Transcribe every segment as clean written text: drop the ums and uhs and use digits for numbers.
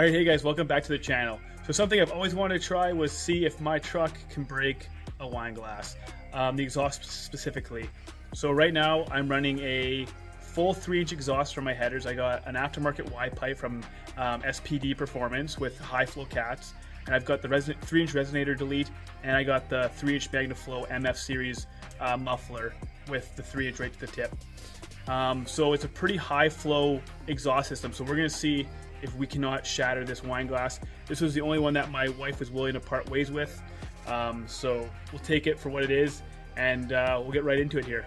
Alright, hey guys, welcome back to the channel. So something I've always wanted to try was see if my truck can break a wine glass, the exhaust specifically. So right now I'm running a full 3-inch exhaust for my headers. I got an aftermarket Y pipe from SPD Performance with high flow cats, and I've got the 3-inch resonator delete, and I got the 3-inch MagnaFlow MF series muffler with the 3-inch right to the tip. So it's a pretty high flow exhaust system, so we're going to see if we cannot shatter this wine glass. This was the only one that my wife was willing to part ways with, so we'll take it for what it is, and we'll get right into it here.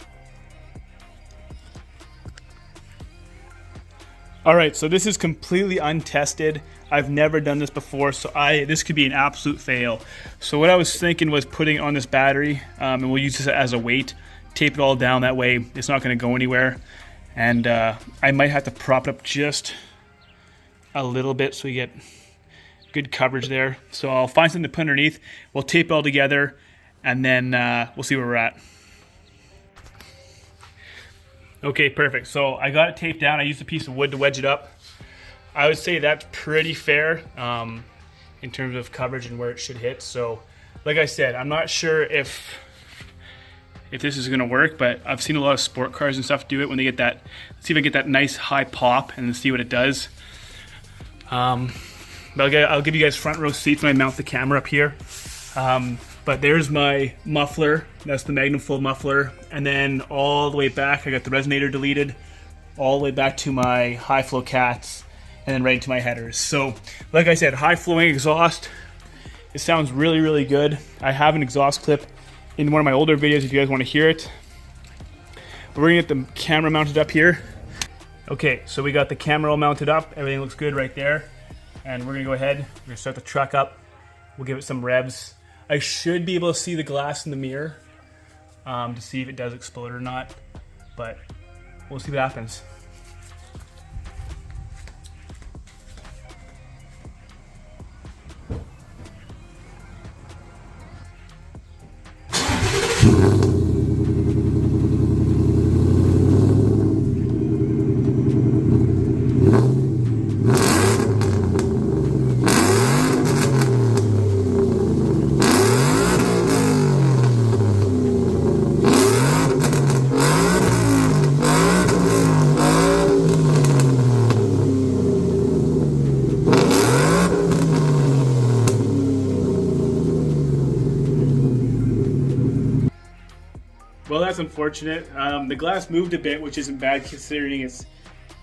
Alright, so this is completely untested. I've never done this before, so this could be an absolute fail. So what I was thinking was putting it on this battery, and we'll use this as a weight, tape it all down, that way it's not going to go anywhere. And I might have to prop it up just a little bit so we get good coverage there. So I'll find something to put underneath, we'll tape it all together, and then we'll see where we're at. Okay, perfect. So I got it taped down. I used a piece of wood to wedge it up. I would say that's pretty fair in terms of coverage and where it should hit. So like I said, I'm not sure if this is going to work, but I've seen a lot of sport cars and stuff do it when they get that. Let's see if I get that nice high pop and see what it does. But I'll give you guys front row seats when I mount the camera up here. But there's my muffler. That's the MagnaFlow muffler. And then all the way back, I got the resonator deleted, all the way back to my high flow cats, and then right into my headers. So like I said, high flowing exhaust. It sounds really, really good. I have an exhaust clip in one of my older videos if you guys want to hear it. But we're gonna get the camera mounted up here. Okay, so we got the camera all mounted up. Everything looks good right there. And we're gonna go ahead, we're gonna start the truck up. We'll give it some revs. I should be able to see the glass in the mirror to see if it does explode or not, but we'll see what happens. Well, that's unfortunate. The glass moved a bit, which isn't bad considering it's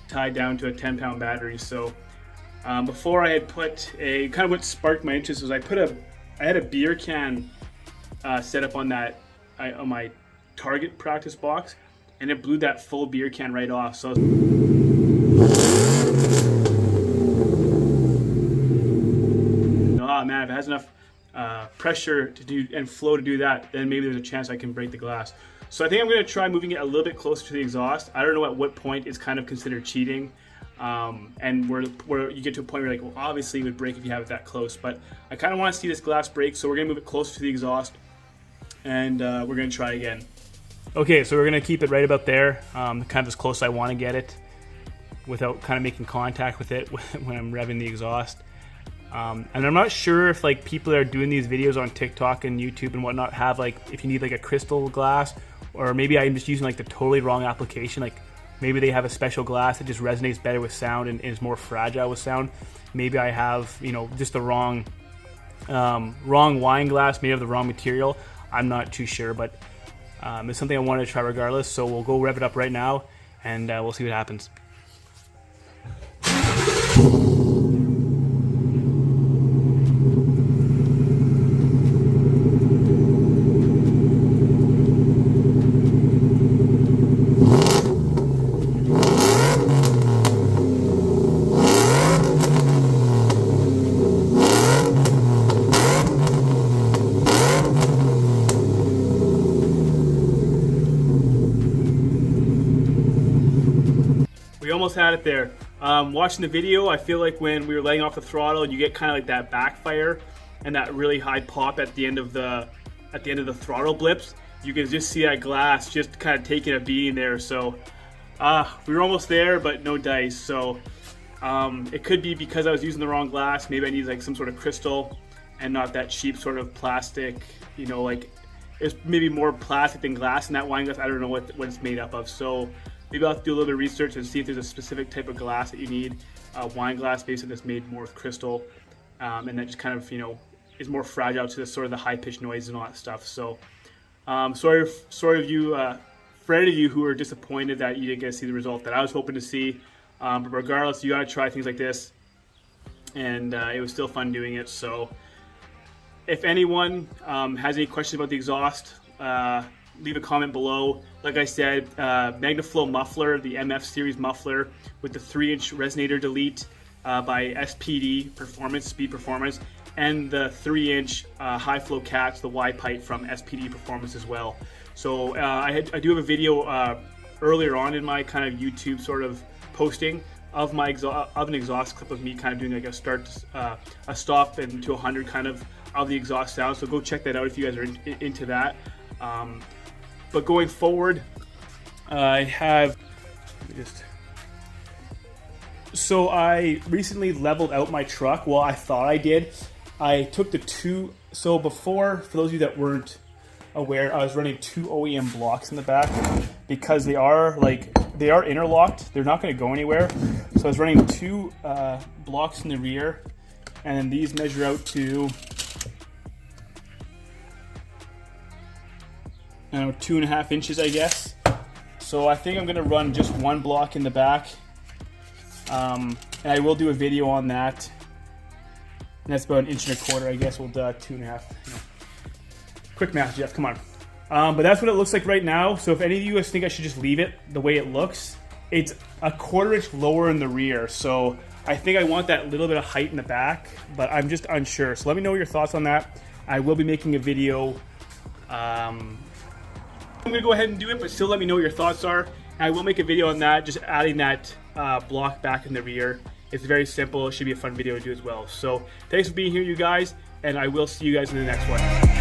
tied down to a 10-pound battery. So before I had put kind of what sparked my interest was I had a beer can set up on my target practice box, and it blew that full beer can right off. So oh man, if it has enough pressure to do and flow to do that, then maybe there's a chance I can break the glass. So I think I'm going to try moving it a little bit closer to the exhaust. I don't know at what point it's kind of considered cheating, and where you get to a point where you're like, well, obviously it would break if you have it that close, but I kind of want to see this glass break, so we're going to move it closer to the exhaust, and we're going to try again. Okay, so we're going to keep it right about there, kind of as close as I want to get it without kind of making contact with it when I'm revving the exhaust. And I'm not sure if like people that are doing these videos on TikTok and YouTube and whatnot have like, if you need like a crystal glass, or maybe I'm just using like the totally wrong application. Like maybe they have a special glass that just resonates better with sound and is more fragile with sound. Maybe I have, you know, just the wrong wine glass made of the wrong material. I'm not too sure, but it's something I wanted to try regardless. So we'll go rev it up right now, and we'll see what happens. We almost had it there. Watching the video, I feel like when we were letting off the throttle, you get kind of like that backfire and that really high pop at the end of the throttle blips. You can just see that glass just kind of taking a beating there. So we were almost there, but no dice. So It could be because I was using the wrong glass. Maybe I need like some sort of crystal and not that cheap sort of plastic, you know, like it's maybe more plastic than glass in that wine glass. I don't know what it's made up of. So maybe I'll have to do a little bit of research and see if there's a specific type of glass that you need. Wine glass basically that's made more with crystal, and that just kind of, you know, is more fragile to the sort of the high pitched noise and all that stuff. So sorry of you, for any of you who are disappointed that you didn't get to see the result that I was hoping to see. But regardless, you gotta try things like this, and it was still fun doing it. So if anyone has any questions about the exhaust, leave a comment below. Like I said, MagnaFlow muffler, the MF series muffler with the 3-inch resonator delete by SPD Performance, Speed Performance, and the 3-inch high flow cats, the Y pipe from SPD Performance as well. So I do have a video earlier on in my kind of YouTube sort of posting of my an exhaust clip of me kind of doing like a stop and to 100 kind of the exhaust sound. So go check that out if you guys are into that. But going forward, so I recently leveled out my truck. Well, I thought I did. I took so before, for those of you that weren't aware, I was running 2 OEM blocks in the back because they are interlocked. They're not going to go anywhere. So I was running 2 blocks in the rear, and these measure out to 2.5 inches, I guess. So I think I'm going to run just 1 block in the back, and I will do a video on that. And that's about 1.25 inches, I guess. We'll do 2.5. You know. Quick math, Jeff. Come on. But that's what it looks like right now. So if any of you guys think I should just leave it the way it looks, it's 1/4 inch lower in the rear. So I think I want that little bit of height in the back, but I'm just unsure. So let me know your thoughts on that. I will be making a video. I'm going to go ahead and do it, but still let me know what your thoughts are. And I will make a video on that, just adding that block back in the rear. It's very simple. It should be a fun video to do as well. So thanks for being here, you guys, and I will see you guys in the next one.